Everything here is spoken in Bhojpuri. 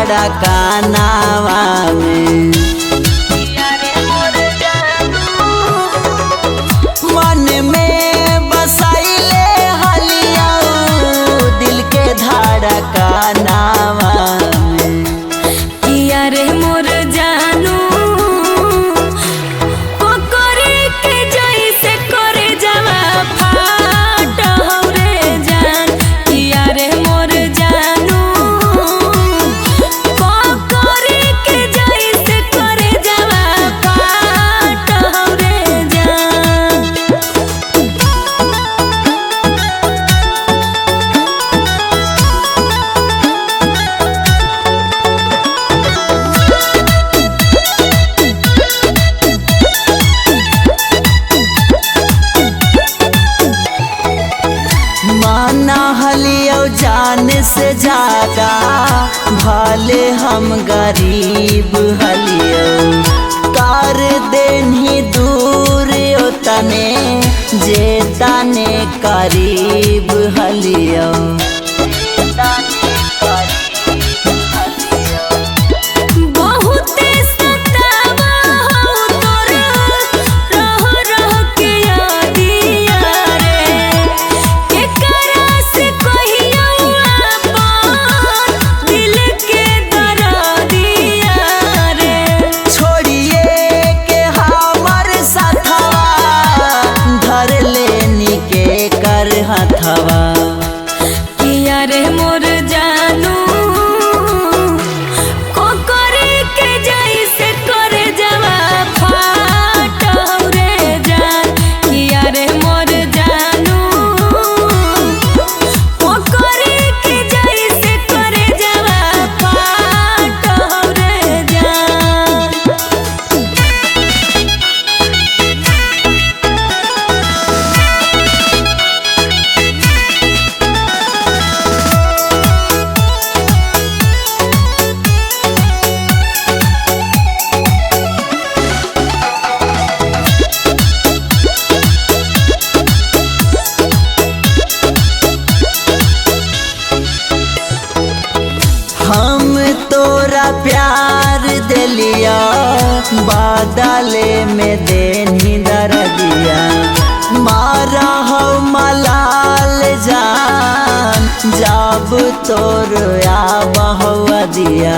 धड़कनावा में। मन में बसाइले हलिया दिल के धड़कनावा में। किया रे मोर जानू हलियो जान से ज्यादा भले हम गरीब हलियो कर देनी दूर तने जे तने करीब हलियो। किया रे मोर जानू को करे के जैसे करे जवा फाट रे जान। किया रे मोर जानू को करे के जैसे करे जवा फाट रे जान। हम तोरा प्यार दिलिया बादले में देनी दर्दिया मारा हो मलाल जान जब तोर आबा हुआ दिया।